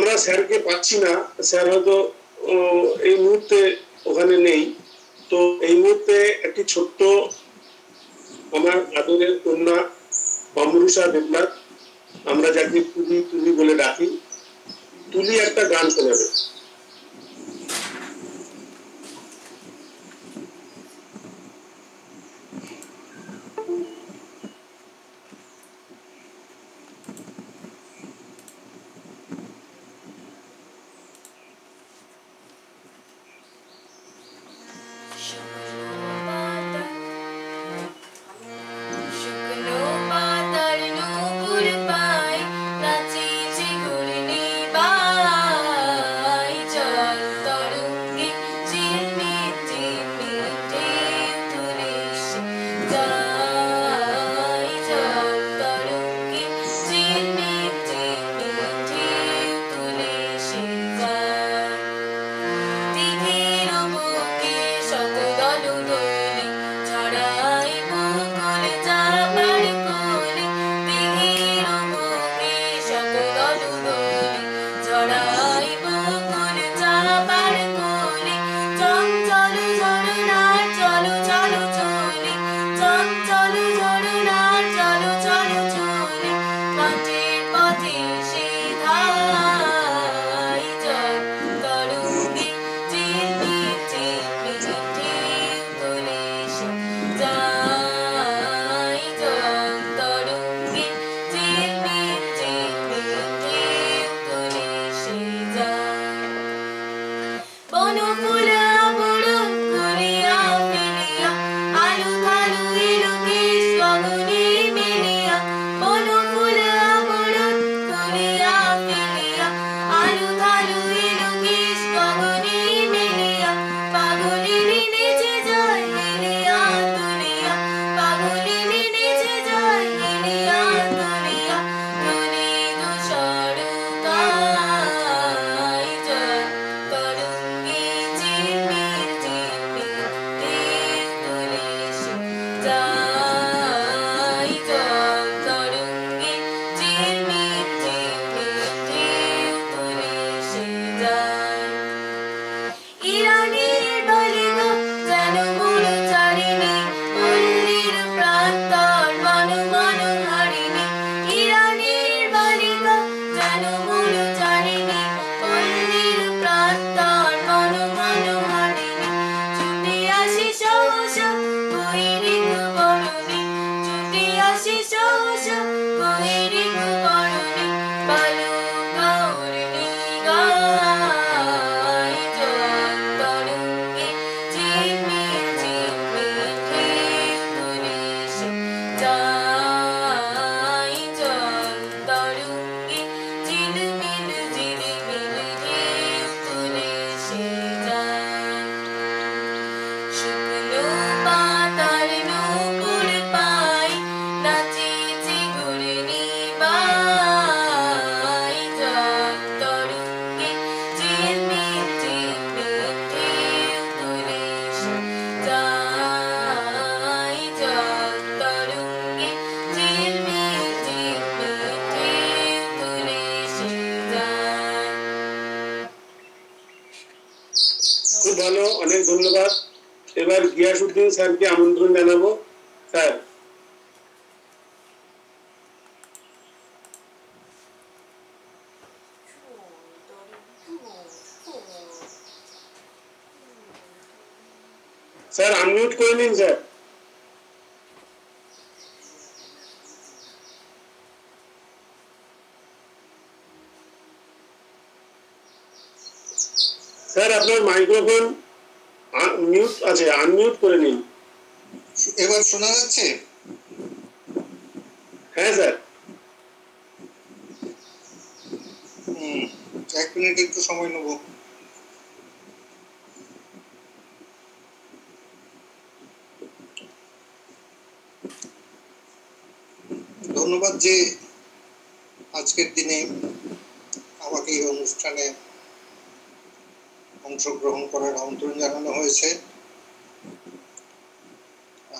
আমরা স্যারকে পাচ্ছি না, স্যার হয়তো এই মুহূর্তে ওখানে নেই। তো এই মুহূর্তে একটি ছোট্ট আমার আদরের কন্যা অমরুষা দেবনাথ, আমরা যাকে তুলি তুলি বলে ডাকি, তুলি একটা গান শোনাবে। খুব ভালো, অনেক ধন্যবাদ। এবার গিয়াসউদ্দিন স্যারকে আমন্ত্রণ জানাবো। স্যার, স্যার আনমিউট করে নিন স্যার। স্যার আপনার মাইক্রোফোন মিউট আছে, আনমিউট করে নিন। এবার শোনা যাচ্ছে? হ্যাঁ স্যার। 1 মিনিট একটু সময় নেব। ধন্যবাদ যে আজকের দিনে আমাকে এই অনুষ্ঠানে অংশগ্রহণ করার আমন্ত্রণ জানানো হয়েছে।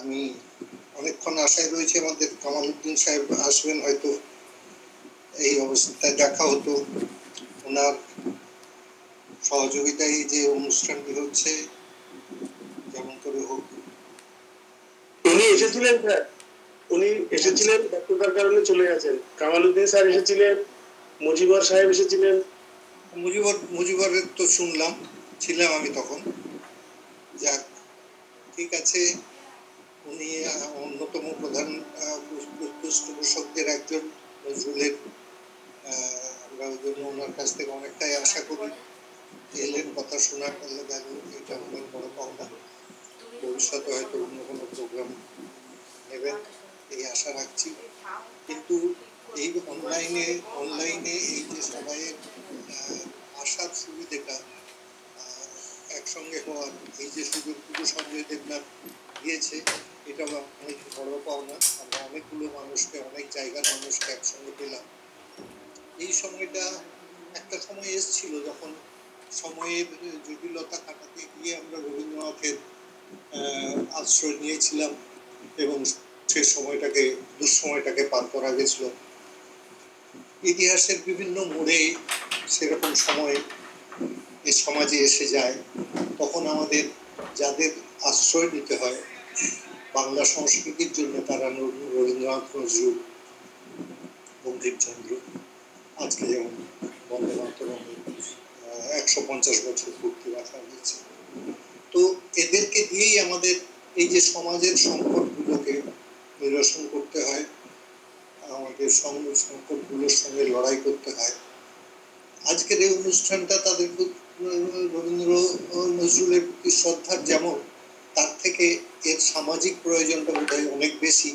আমি অনেকক্ষণ আশায় রয়েছে আমাদের কামাল উদ্দিন সাহেব আসবেন, হয়তো এই অবস্থায় দেখা হতো, ওনার সহযোগিতায় যে অনুষ্ঠানটি হচ্ছে যেমন করে হোক। উনি এসেছিলেন স্যার, উনি এসেছিলেন, ব্যস্ততার কারণে চলে গেছেন। কামালউদ্দিন স্যার এসেছিলেন, মুজিবর সাহেব এসেছিলেন। মুজিবরের তো শুনলাম, ছিলাম আমি তখন। যাক, ঠিক আছে। উনি অন্যতম প্রধান পৃষ্ঠপোষকদের একজন নজরুলের। আমরা ওই জন্য ওনার কাছ থেকে অনেকটাই আশা করি। এলেন, কথা শোনা করলে গেল, এটা অনেক বড় পাওনা। ভবিষ্যতে হয়তো অন্য কোনো প্রোগ্রাম নেবেন এই আশা রাখছি। কিন্তু এই অনলাইনে এই যে সবাই আসার সুবিধাটা, একসঙ্গে হওয়ার এই যে সুযোগটুকু সঞ্জয় দেবনাথ দিয়েছে, এটা অনেক বড় পাওনা। আমরা অনেকগুলো মানুষকে, অনেক জায়গার মানুষকে একসঙ্গে পেলাম। এই সময়টা একটা সময় এসেছিল যখন সময়ের জটিলতা কাটাতে গিয়ে আমরা রবীন্দ্রনাথের আশ্রয় নিয়েছিলাম এবং সেই সময়টাকে, দুঃসময়টাকে পার করা গেছিল। ইতিহাসের বিভিন্ন মোড়ে সেরকম সময় এই সমাজে এসে যায়, তখন আমাদের যাদের আশ্রয় নিতে হয় বাংলা সংস্কৃতির জন্য, তারা রবীন্দ্রনাথ, নজরুল, বঙ্কিমচন্দ্র। আজকে যেমন বন্দে মাতরম 150 বছর পূর্তি রাখা হয়েছে। তো এদেরকে দিয়েই আমাদের এই যে সমাজের সংকটগুলোকে নিরসন করতে হয়, আমাদের সংকটগুলোর সঙ্গে লড়াই করতে হয়। আজকের এই অনুষ্ঠানটা তাদের রবীন্দ্র নজরুলের প্রতি শ্রদ্ধার যেমন, তার থেকে এর সামাজিক প্রয়োজনটা বোধহয় অনেক বেশি।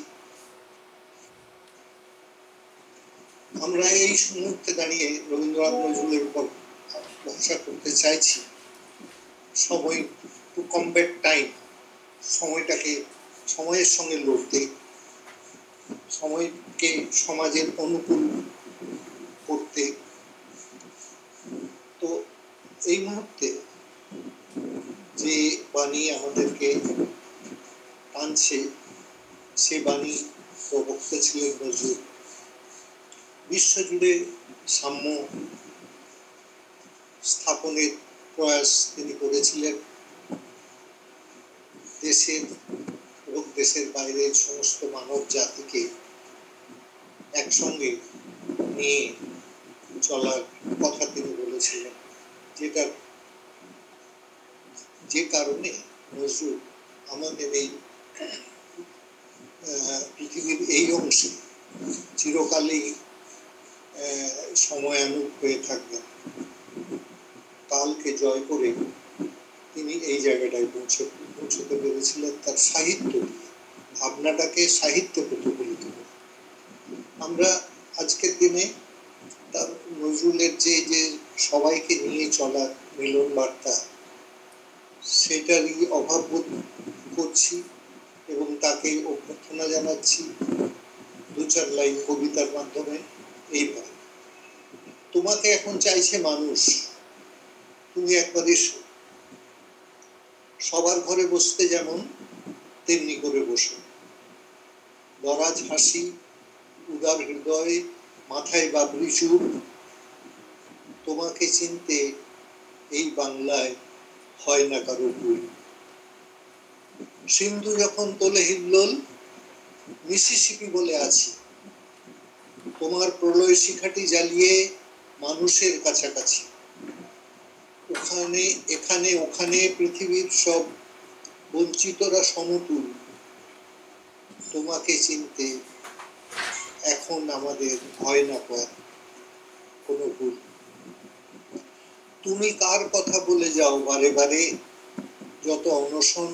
আমরা এই মুহূর্তে দাঁড়িয়ে রবীন্দ্রনাথ নজরুলের উপর ভরসা করতে চাইছি। সময় টু কমব্যাট টাইম, সময়টাকে সময়ের সঙ্গে লড়তে, সময়কে সমাজের অনুকূল করতে। তো এই মুহূর্তে যে বাণী আমাদেরকে টানছে, সে বাণী প্রবক্তা ছিলেন নজরুল। বিশ্বজুড়ে সাম্য স্থাপনের প্রয়াস তিনি করেছিলেন। দেশের এবং দেশের বাইরের সমস্ত মানব জাতিকে একসঙ্গে নিয়ে চলার কথা তিনি বলেছিলেন, যে কারণে নজরুল আমাদের এই পৃথিবীর এই অংশে চিরকালই সময়ানুগ হয়ে থাকবেন। কালকে জয় করে তিনি এই জায়গাটায় পৌঁছতে পেরেছিলেন তার সাহিত্য দিয়ে, ভাবনাটাকে সাহিত্যে প্রতিফলিত করে। আমরা আজকের দিনে তার নজরুলের যে সবাইকে নিয়ে চলার মিলন বার্তা, সেটারই অভাব বোধ করছি এবং তাকে অভ্যর্থনা জানাচ্ছি 2-4 লাইন কবিতার মাধ্যমে। এইভাবে, তোমাকে এখন চাইছে মানুষ, তুমি একবার এসো, সবার ঘরে বসতে যেমন তেমনি করে বসো, দরাজ হাসি, উদার হৃদয়, মাথায় বাবরি চুল, তোমাকে চিনতে এই বাংলায় হয় না কারো ভুল। সিন্ধু যখন তোলে হিল্লোল, মিসিসিপি বলে আছি, তোমার প্রলয় শিখাটি জ্বালিয়ে মানুষের কাছাকাছি, ওখানে এখানে ওখানে পৃথিবীর সব বঞ্চিতরা সমতুল, তোমাকে চিনতে এখন আমাদের হয় না কোনো ভুল। তুমি কার কথা বলে যাও বারে বারে, যত অনশন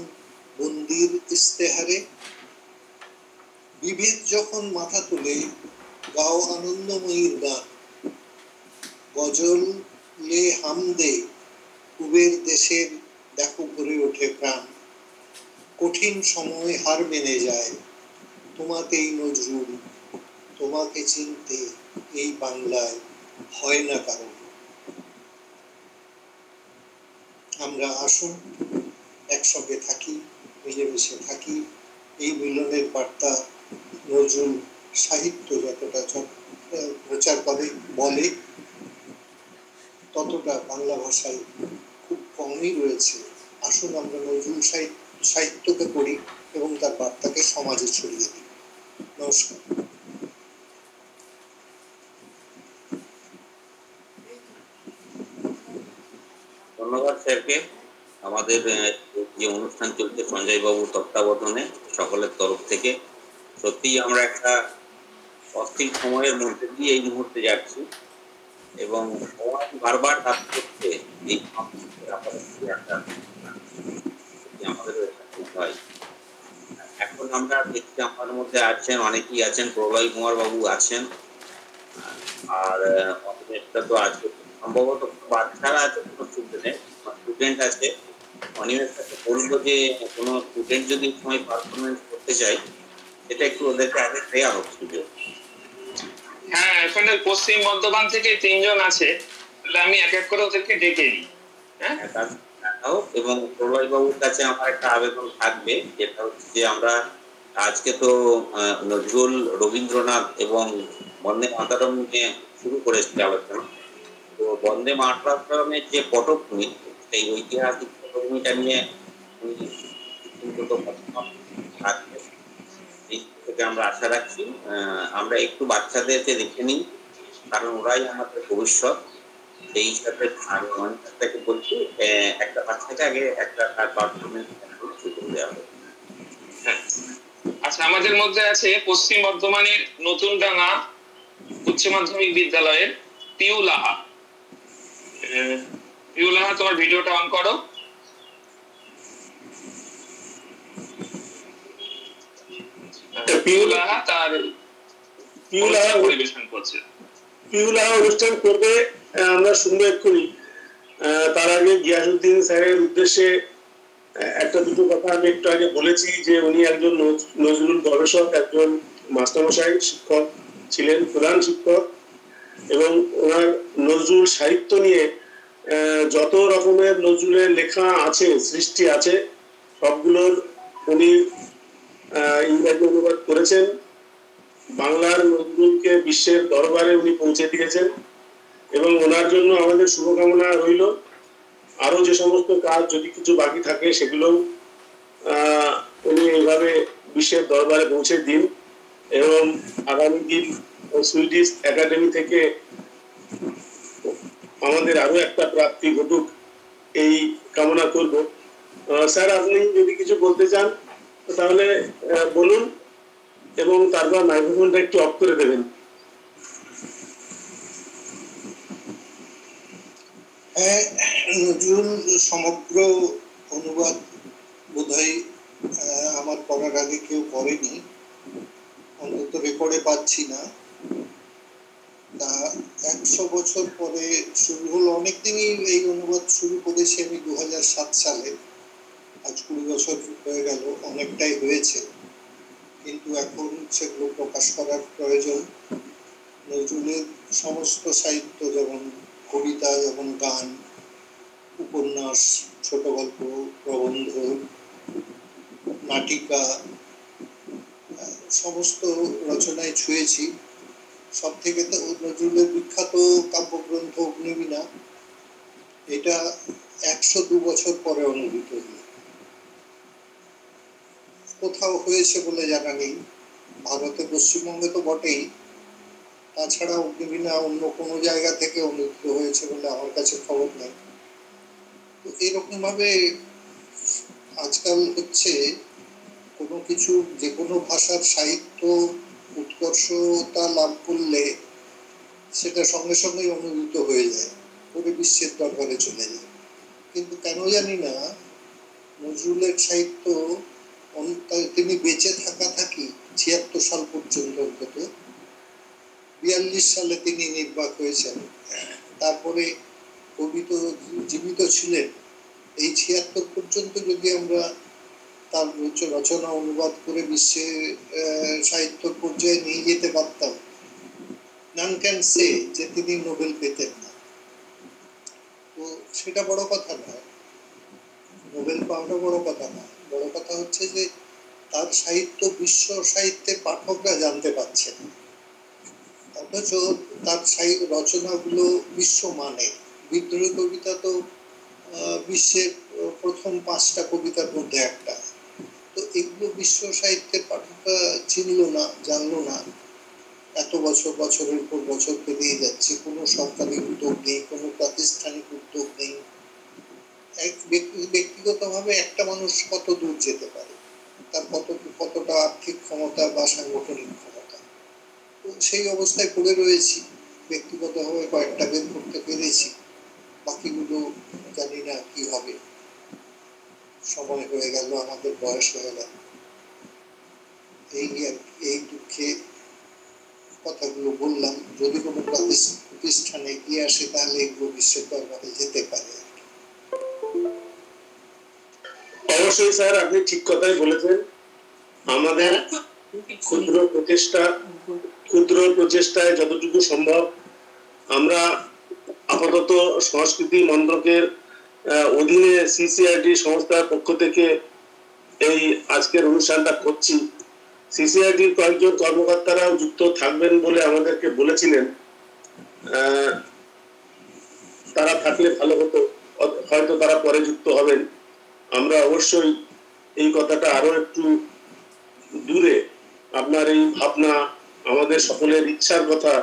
বন্দির ইস্তেহারে, বিভেদ যখন মাথা তুলে গাও আনন্দময়ীর গান, গজল লে হামদে কুবের দেশের দেখো ভরে ওঠে প্রাণ, কঠিন সময় হার মেনে যায়, তোমাতেই নজরুল, তোমাকে চিনতে এই বাংলায় হয় না কারণ। আমরা আসুন একসঙ্গে থাকি, মিলেমিশে থাকি। এই মিলনের বার্তা নজরুল সাহিত্য যতটা প্রচার করে, বলে, ততটা বাংলা ভাষায় খুব কমই রয়েছে। আসুন আমরা নজরুল সাহিত্যকে পড়ি এবং তার বার্তাকে সমাজে ছড়িয়ে দিই। নমস্কার। ধন্যবাদ স্যারকে। আমাদের যে অনুষ্ঠান চলছে সঞ্জয় বাবুর তত্ত্বাবধানে সকলের তরফ থেকে, সত্যিই আমরা একটা অস্থির সময়ের মধ্যে দিয়ে এই মুহূর্তে যাচ্ছি এবং সময় বারবার কাজ করছে এই আমাদেরও এটা করতে হয়। এখন আমরা দেখছি আমার মধ্যে আছেন, অনেকেই আছেন, প্রলয় কুমার বাবু আছেন, আর অনিমেষটা তো আছে, সম্ভবত বাচ্চারা আছে, কোনো স্টুডেন্ট আছে। অনিমেষটাকে বলবো যে কোনো স্টুডেন্ট যদি সময় পারফরমেন্স করতে চায়, এটা একটু ওদেরকে আগে দেওয়া হোক সুযোগ। হ্যাঁ, এখানে পশ্চিম বর্ধমান থেকে 3 জন আছে, তাহলে আমি এক এক করে ওদেরকে ডেকে নিই। হ্যাঁ, হোক। এবং প্রলয় বাবুর কাছে আমার একটা আবেদন থাকবে, যেটা হচ্ছে যে আমরা আজকে তো নজরুল, রবীন্দ্রনাথ এবং বন্দে মাতরম নিয়ে শুরু করেছি আলোচনা। তো বন্দে মাতরমের যে পটভূমি, সেই ঐতিহাসিক পটভূমিটা নিয়ে এই থেকে আমরা আশা রাখছি। আমরা একটু বাচ্চাদেরকে দেখে নিই, কারণ ওরাই আমাদের ভবিষ্যৎ। সেই হিসাবে আমি অনেকটাকে বলছি, একটা বাচ্চাকে আগে একটা তার পারফরমেন্স সুযোগ দেওয়া হবে। হ্যাঁ, আচ্ছা, আমাদের মধ্যে আছে পশ্চিম বর্ধমানের নতুনডাঙ্গা উচ্চ মাধ্যমিক বিদ্যালয়ের পিউ লাহা। পিউ লাহা, তোমার ভিডিওটা অন করো। পিউ লাহা তার পরিবেশন করছে। পিউ লাহা অনুষ্ঠান করবে, আমরা শুনবো এক্ষুনি। তার আগে গিয়াসউদ্দিন স্যারের উদ্দেশ্যে একটা দুটো কথা আমি একটু আগে বলেছি যে উনি একজন নজরুল গবেষক, একজন মাস্টারমশাই, শিক্ষক ছিলেন, প্রধান শিক্ষক, এবং ওনার নজরুল সাহিত্য নিয়ে যত রকমের নজরুলের লেখা আছে, সৃষ্টি আছে, সবগুলোর উনি ইংরাজি অনুবাদ করেছেন। বাংলার নজরুলকে বিশ্বের দরবারে উনি পৌঁছে দিয়েছেন এবং ওনার জন্য আমাদের শুভকামনা রইল। আরো যে সমস্ত কাজ যদি কিছু বাকি থাকে সেগুলো উনি এইভাবে বিশ্বের দরবারে পৌঁছে দিন এবং আগামী দিন সুইডিশ একাডেমি থেকে আমাদের আরো একটা প্রাপ্তি ঘটুক, এই কামনা করব। স্যার, আপনি যদি কিছু বলতে চান তাহলে বলুন এবং তারপর মাইক্রোফোনটা একটু অফ করে দেবেন। নজরুল সমগ্র অনুবাদ বোধহয় আমার করার আগে কেউ করেনি, অন্তত রেকর্ডে পাচ্ছি না। তা 100 বছর পরে শুরু হলো, অনেকদিনই এই অনুবাদ শুরু করেছি আমি 2007 সালে। আজ 20 বছর হয়ে গেল, অনেকটাই হয়েছে, কিন্তু এখন সেগুলো প্রকাশ করার প্রয়োজন। নজরুলের সমস্ত সাহিত্য, যেমন কবিতা, যেমন গান, উপন্যাস, ছোট গল্প, প্রবন্ধ, নাটিকা, সমস্ত রচনায় ছুঁয়েছি। সব থেকে তো নজরুলের বিখ্যাত কাব্যগ্রন্থ অগ্নিবীণা, এটা 102 বছর পরে অনুদিত হল। কোথাও হয়েছে বলে জানা নেই, ভারতে, পশ্চিমবঙ্গে তো বটেই, তাছাড়া অগ্নিবীণা অন্য কোনো জায়গা থেকে অনুদিত হয়েছে বলে আমার কাছে খবর নেই। তো এরকম ভাবে আজকাল হচ্ছে, কোনো কিছু, যে কোনো ভাষার সাহিত্য উৎকর্ষতা লাভ করলে সেটা সঙ্গে সঙ্গেই অনুদিত হয়ে যায়, পুরো বিশ্বের দরবারে চলে যায়। কিন্তু কেন জানি না নজরুলের সাহিত্য, তিনি বেঁচে থাকি 76 সাল পর্যন্ত, অন্তত 42 সালে তিনি নির্বাক হয়েছেন। তারপরে কবি তো জীবিত ছিলেন। এই 76 পর্যন্ত যদি আমরা তার রচনা অনুবাদ করে বিশ্বে সাহিত্য পর্যায়ে নিয়ে যেতে পারতাম, নান ক্যান সে যে তিনি নোবেল পেতেন না। তো সেটা বড় কথা নয়, নোবেল পাওয়াটা বড় কথা না। বড় কথা হচ্ছে যে তার সাহিত্য বিশ্ব সাহিত্যের পাঠকরা জানতে পারছেন, অথচ তার রচনাগুলো বিশ্বমানের, বিদ্রোহী কবিতা তো বিশ্বের প্রথম 5টা কবিতার মধ্যে একটা। তো এগুলো বিশ্ব সাহিত্যের পাঠকরা চিনলো না, জানলো না। এত বছর, বছরের পর বছর পেরিয়ে যাচ্ছে, কোনো সরকারি উদ্যোগ নেই, কোনো প্রাতিষ্ঠানিক উদ্যোগ নেই। ব্যক্তিগতভাবে একটা মানুষ কত দূর যেতে পারে, তার কতটা আর্থিক ক্ষমতা বা সাংগঠনিক ক্ষমতা। তো সেই অবস্থায় পড়ে রয়েছি। ব্যক্তিগতভাবে কয়েকটা বের করতে পেরেছি, বাকিগুলো জানি না কি হবে। সময় হয়ে গেল, আমাদের বয়স হয়ে গেল, এই এই দুঃখে কথাগুলো বললাম। যদি কোনো প্রতিষ্ঠানে এগিয়ে আসে তাহলে এগুলো বিশ্বের দরবারে যেতে পারে। অবশ্যই স্যার, আপনি ঠিক কথাই বলেছেন। আমাদের ক্ষুদ্র প্রচেষ্টায় যতটুকু সম্ভব আমরা আপাতত সংস্কৃতি মন্ত্রকের অধীনে সিসিআরডি সংস্থার পক্ষ থেকে এই আজকের অনুষ্ঠানটা করছি। সিসিআরডির কয়েকজন কর্মকর্তারাও যুক্ত থাকবেন বলে আমাদেরকে বলেছিলেন। তারা থাকলে ভালো হতো, হয়তো তারা পরে যুক্ত হবেন। আমরা অবশ্যই এই কথাটা আরো একটু দূরে, আপনার এই ভাবনা, আমাদের সকলের ইচ্ছার কথা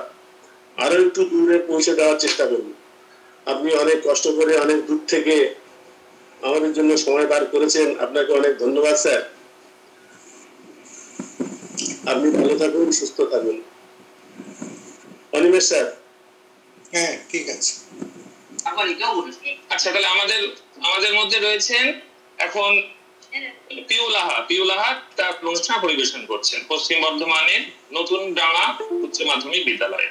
আরো একটু দূরে পৌঁছে দেওয়ার চেষ্টা করব। আপনি অনেক কষ্ট করে অনেক দূর থেকে আমাদের জন্য সময় বার করেছেন, আপনাকে অনেক ধন্যবাদ স্যার। আপনি ভালো থাকুন, সুস্থ থাকুন। অনিমেষ স্যার। হ্যাঁ, ঠিক আছে। আচ্ছা, তাহলে আমাদের আমাদের মধ্যে রয়েছেন এখন পিউলাহা তার অনুষ্ঠান পরিবেশন করছেন পশ্চিম বর্ধমানের নতুন ডাঙ্গা উচ্চ মাধ্যমিক বিদ্যালয়ে।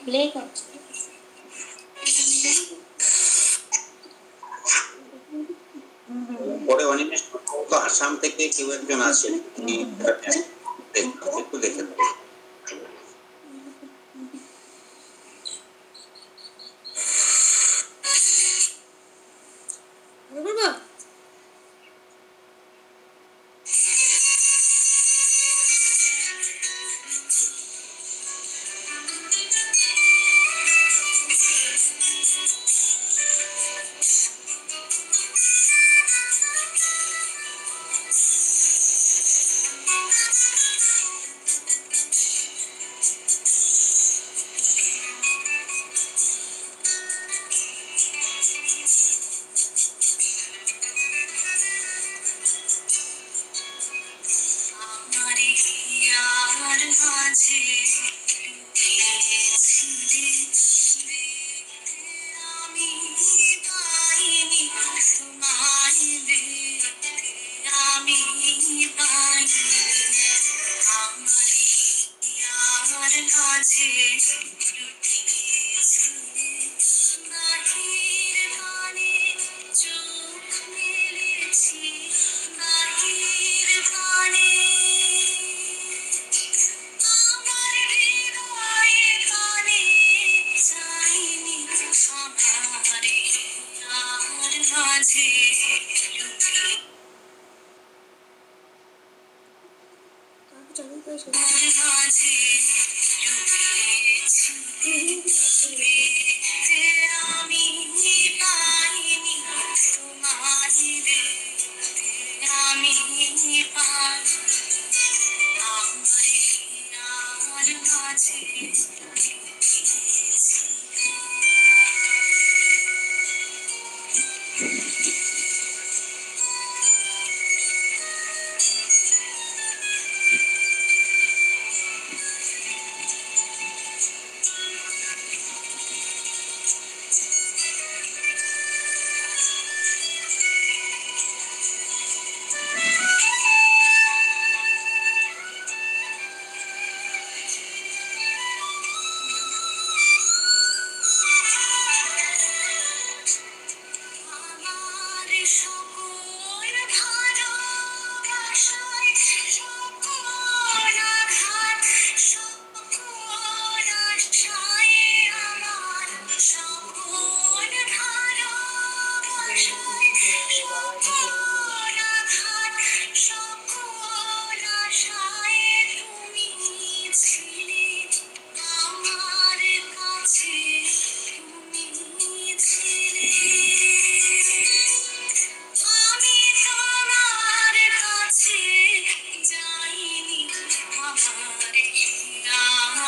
প্লে কর। পরে অনিমেষ তো আসাম থেকে কেউ একজন আছেন, একটু দেখে দেবো।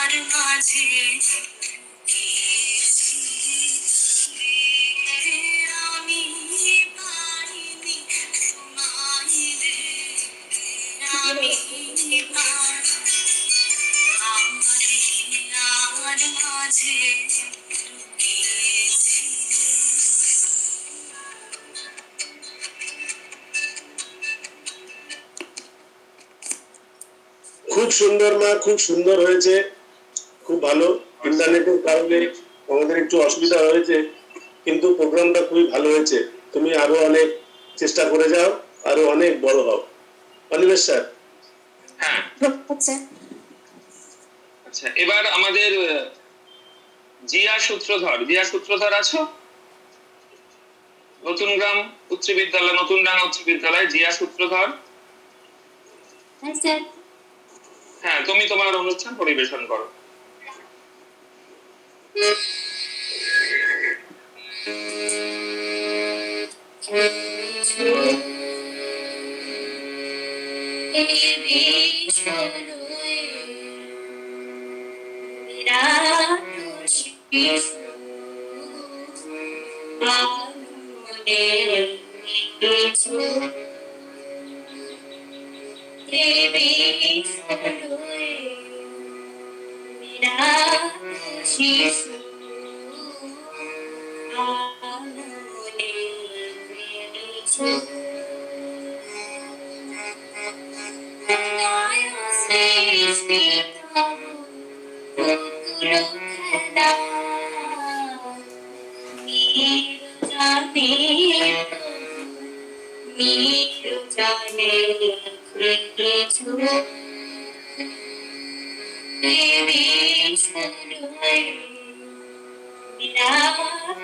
আর মাঝে আমি পাইনি তোমায় রে, আমি আমার হিয়ার মাঝে লুকিয়েছি। খুব সুন্দর মা, খুব সুন্দর হয়েছে, খুব ভালো। ইন্টারনেটের কারণে আমাদের একটু অসুবিধা হয়েছে, কিন্তু প্রোগ্রামটা খুবই ভালো হয়েছে। তুমি আরো অনেক চেষ্টা করে যাও, আরো অনেক বড় হও। অনিমেষ স্যার। হ্যাঁ, আচ্ছা, এবার আমাদের জিয়া সূত্রধর আছো? নতুন গ্রাম উচ্চ বিদ্যালয়, নতুন ডাঙ্গা উচ্চ বিদ্যালয়, জিয়া সূত্রধর। হ্যাঁ, তুমি তোমার অনুষ্ঠান পরিবেশন করো। তুমি আপন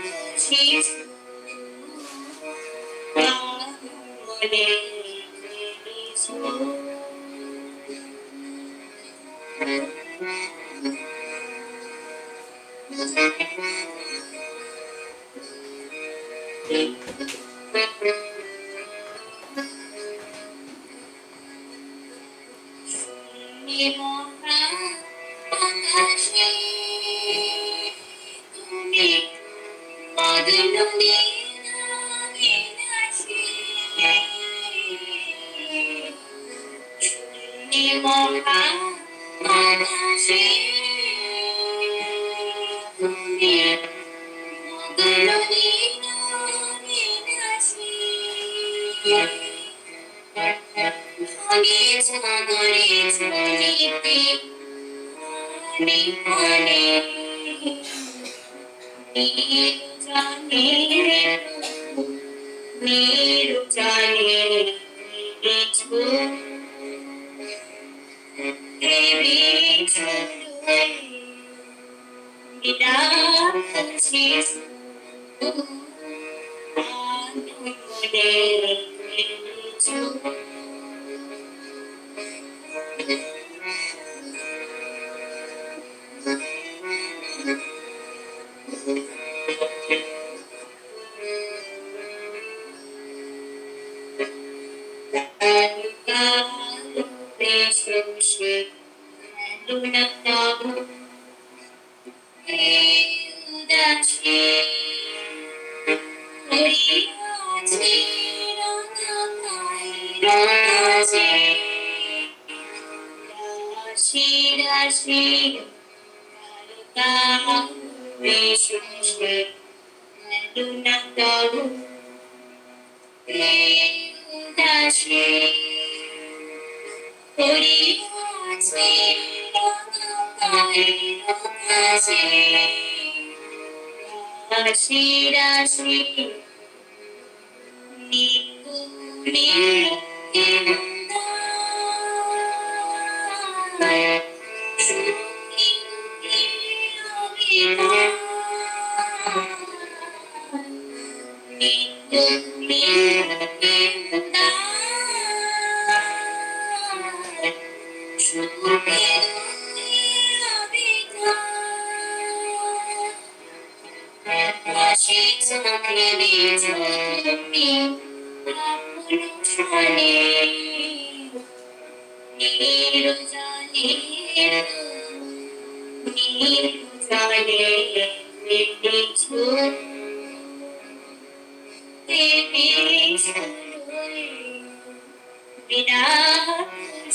জানে কিছু বিনা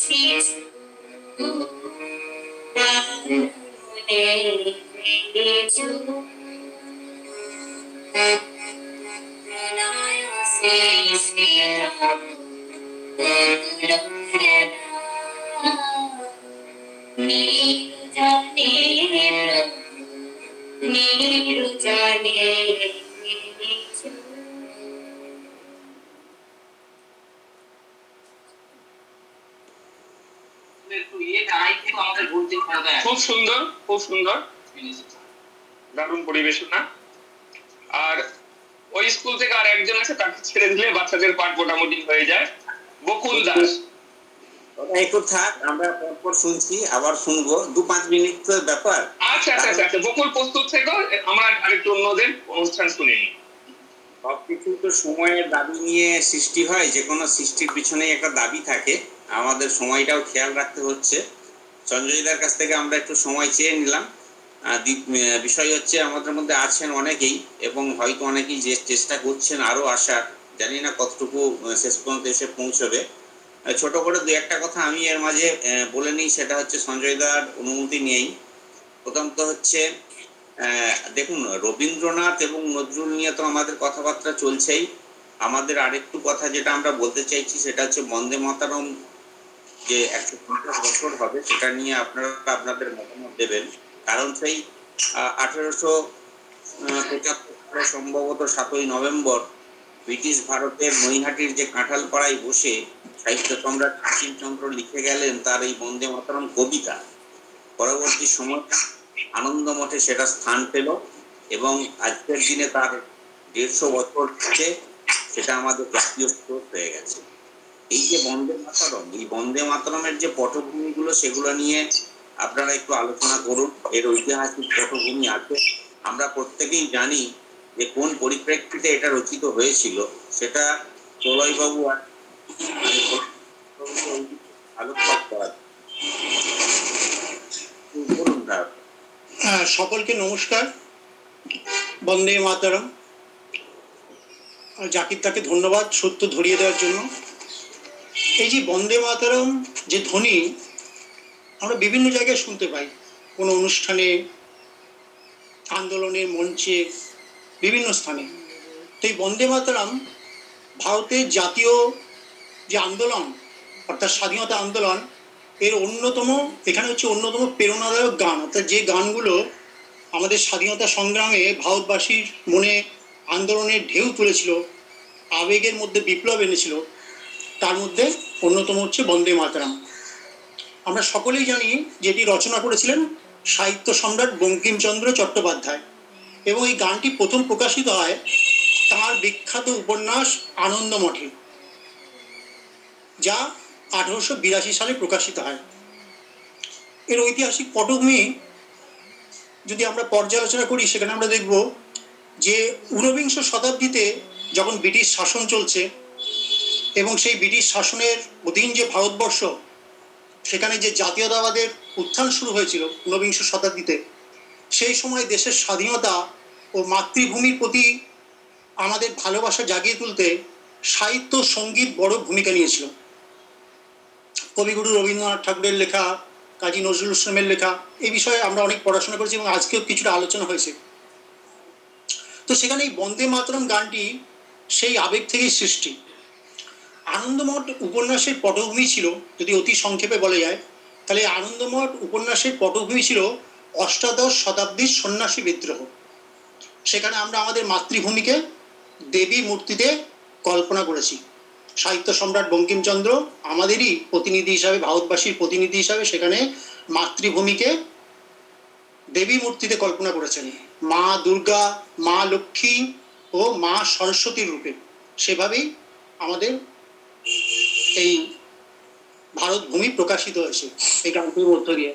শিশু মনে কিছু প্রণয় সৃষ্টিরাম নীরু জানে নীরু জানে কিছু। খুব সুন্দর, খুব সুন্দর, দারুণ পরিবেশনা। আর ওই স্কুল থেকে আর একজন আছে, তাকে ছেড়ে দিলে বাচ্চাদের পাঠ মোটামুটি হয়ে যায়। বকুল দাস। ওটা একটু থাক, আমরা পরপর শুনছি, আবার শুনবো, 2-5 মিনিট তো ব্যাপার। আচ্ছা আচ্ছা আচ্ছা আচ্ছা, বকুল প্রস্তুত থেকো, আমরা আরেকটু অন্যদের অনুষ্ঠান শুনে নিই। সবকিছু তো সময়ের দাবি নিয়ে সৃষ্টি হয়, যে কোনো সৃষ্টির পিছনেই একটা দাবি থাকে, আমাদের সময়টাও খেয়াল রাখতে হচ্ছে। সঞ্জয়দার কাছ থেকে আমরা একটু সময় চেয়ে নিলাম। বিষয় হচ্ছে আমাদের মধ্যে আছেন অনেকেই, এবং হয়তো অনেকেই যে চেষ্টা করছেন আরো আসার, জানি না কতটুকু শেষ পর্যন্ত এসে পৌঁছবে। ছোট করে 2-1টা কথা আমি এর মাঝে বলে নিই, সেটা হচ্ছে সঞ্জয়দার অনুমতি নিয়েই। প্রথমত হচ্ছে দেখুন, রবীন্দ্রনাথ এবং নজরুল নিয়ে তো আমাদের কথাবার্তা চলছেই। আমাদের আরেকটু কথা যেটা আমরা বলতে চাইছি সেটা হচ্ছে বন্দে মাতরম যে 150 বছর হবে, সেটা নিয়ে আপনারা আপনাদের মতামত দেবেন। কারণ সেই 1875 সালে সম্ভবত 7ই নভেম্বর ব্রিটিশ ভারতের নৈহাটির যে কাঁঠালপাড়ায় বসে সাহিত্য সম্রাট বঙ্কিমচন্দ্র লিখে গেলেন তার এই বন্দে মাতরম কবিতা। পরবর্তী সময় আনন্দ মঠে সেটা স্থান পেল, এবং আজকের দিনে তার 150 বছর হচ্ছে, সেটা আমাদের জাতীয় স্রোত হয়ে গেছে। এই যে বন্দে মাতরম, এই বন্দে মাতরমের যে পটভূমিগুলো, সেগুলো নিয়ে আপনারা একটু আলোচনা করুন। এর ঐতিহাসিক পটভূমি আছে, আমরা প্রত্যেকেই জানি যে কোন পরিপ্রেক্ষিতে এটা রচিত হয়েছিল, সেটা প্রলয়বাবু আর আলোকপাত করা বলুন। সকলকে নমস্কার। বন্দে মাতরম। জাকির তাকে ধন্যবাদ সত্য ধরিয়ে দেওয়ার জন্য। এই যে বন্দে মাতরম যে ধ্বনি আমরা বিভিন্ন জায়গায় শুনতে পাই, কোনো অনুষ্ঠানে, আন্দোলনের মঞ্চে, বিভিন্ন স্থানে। তো এই বন্দে মাতরম ভারতের জাতীয় যে আন্দোলন, অর্থাৎ স্বাধীনতা আন্দোলন, এর অন্যতম, এখানে হচ্ছে অন্যতম প্রেরণাদায়ক গান। অর্থাৎ যে গানগুলো আমাদের স্বাধীনতা সংগ্রামে ভারতবাসীর মনে আন্দোলনের ঢেউ তুলেছিল, আবেগের মধ্যে বিপ্লব এনেছিল, তার মধ্যে অন্যতম হচ্ছে বন্দে মাতরম। আমরা সকলেই জানি যেটি রচনা করেছিলেন সাহিত্য সম্রাট বঙ্কিমচন্দ্র চট্টোপাধ্যায়, এবং এই গানটি প্রথম প্রকাশিত হয় তাঁর বিখ্যাত উপন্যাস আনন্দ মঠে, যা 1882 সালে প্রকাশিত হয়। এর ঐতিহাসিক পটভূমি যদি আমরা পর্যালোচনা করি, সেখানে আমরা দেখব যে 19বিংশ শতাব্দীতে যখন ব্রিটিশ শাসন চলছে, এবং সেই ব্রিটিশ শাসনের অধীন যে ভারতবর্ষ, সেখানে যে জাতীয়তাবাদের উত্থান শুরু হয়েছিল 19বিংশ শতাব্দীতে, সেই সময় দেশের স্বাধীনতা ও মাতৃভূমির প্রতি আমাদের ভালোবাসা জাগিয়ে তুলতে সাহিত্য সঙ্গীত বড় ভূমিকা নিয়েছিল। কবিগুরু রবীন্দ্রনাথ ঠাকুরের লেখা, কাজী নজরুল ইসলামের লেখা, এই বিষয়ে আমরা অনেক পড়াশোনা করেছি এবং আজকেও কিছুটা আলোচনা হয়েছে। তো সেখানে এই বন্দে মাতরম গানটি সেই আবেগ থেকেই সৃষ্টি। আনন্দমঠ উপন্যাসের পটভূমি ছিল, যদি অতি সংক্ষেপে বলা যায়, তাহলে আনন্দমঠ উপন্যাসের পটভূমি ছিল অষ্টাদশ শতাব্দীর সন্ন্যাসী বিদ্রোহ। সেখানে আমরা আমাদের মাতৃভূমিকে দেবী মূর্তিতে কল্পনা করেছি। সাহিত্য সম্রাট বঙ্কিমচন্দ্র আমাদেরই প্রতিনিধি হিসাবে, ভারতবাসীর প্রতিনিধি হিসাবে সেখানে মাতৃভূমিকে দেবী মূর্তিতে কল্পনা করেছেন, মা দুর্গা, মা লক্ষ্মী ও মা সরস্বতীর রূপে। সেভাবেই আমাদের এই ভারত ভূমি প্রকাশিত হয়েছে এই গানটির মধ্য দিয়ে।